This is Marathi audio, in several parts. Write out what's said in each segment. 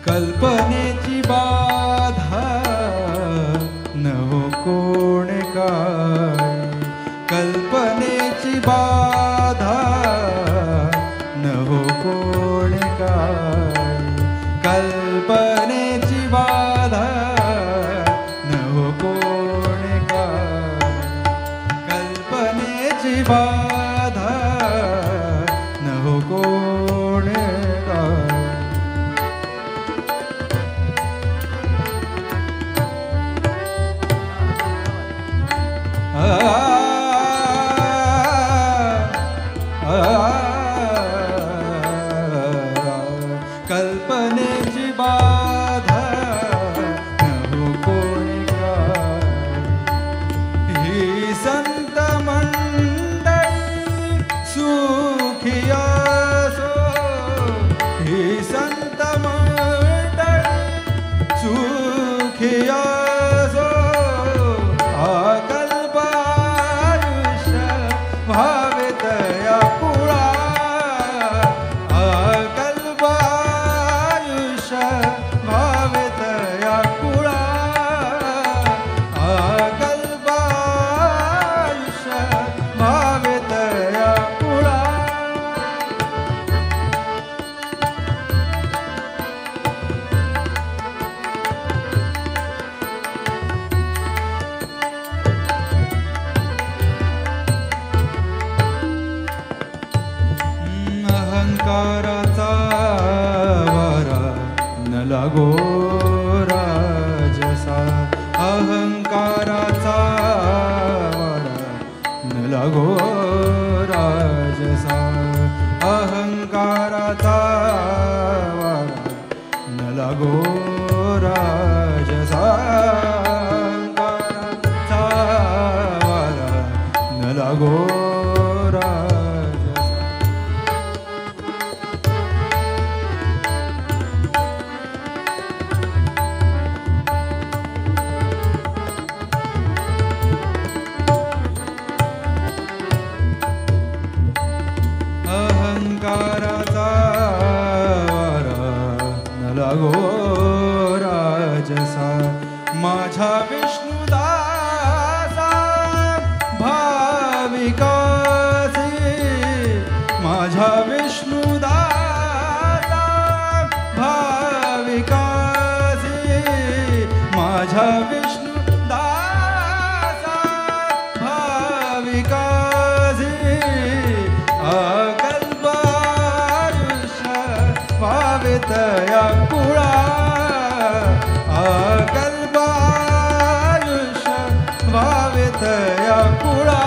कल्पनेची बाधा न हो कोण काय, कल्पनेची बाधा न हो कोण काय, कल्पनेची बाधा न हो कोण काय, कल्पनेची बाधा न हो कोण काय. कल्पनेची बाधा न हो कोणी काय, ही संत मंडळी सुखी असो, ही संत मंडळी सुखी असो, भावे तया कुळा, अकल्पायुष्य भावे तया कुळा, अकल्पायुष्य भावे तया कुळा. अहंकाराचा वारा न लागो राजसा, अहंकाराचा वारा न लागो राजसा, अहंकाराचा वारा न लागो राजसा. अंकाराचा वारा न लागो राजसा. अहंकाराचा वारा न लागो राजसा. माझा विष्णुदासा भाविकासी, माझा विष्णुदासा भाविकासी, माझा विष्णुदासा भाविकासी. भावितया कुळा अकल्पायुष भावितया कुळा.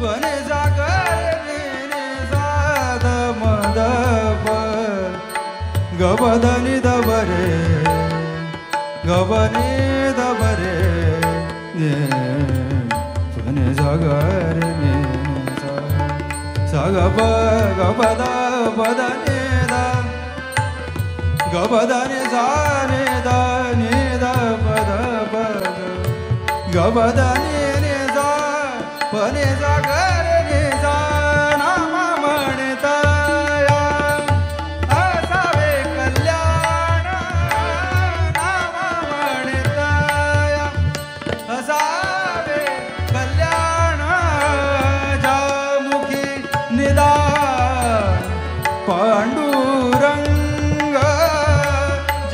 वने जागर साध मदप गबदनी दबरे गबनी दबरे वने जागर सगब गबद बदनी द गबदनी जाने दनी द पद पद गबदनी पने जागर निजा नाम म्हणतया. असावे कल्याण नाम म्हणतया. असावे कल्याण जामुखी निदान पांडुरंग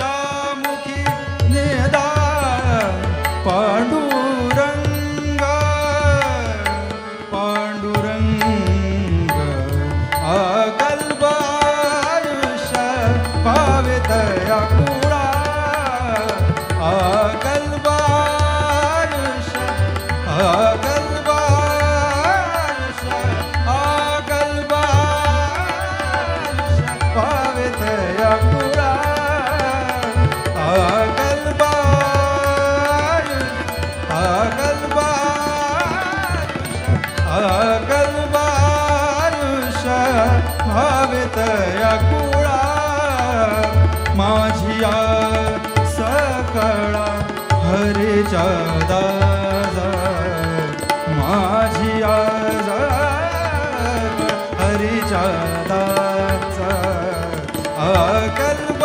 जामुखी निदान पांडुरंग अकल्पायुष भावितया कुळा अकल्पायुष अकल्पायुष अकल्पायुष भावितया कुळा अकल्पायुष अकल्पायुष भावितया कुळा. माझिया सकळा हरीच्या दासा माझिया हरीच्या दासा अकल्प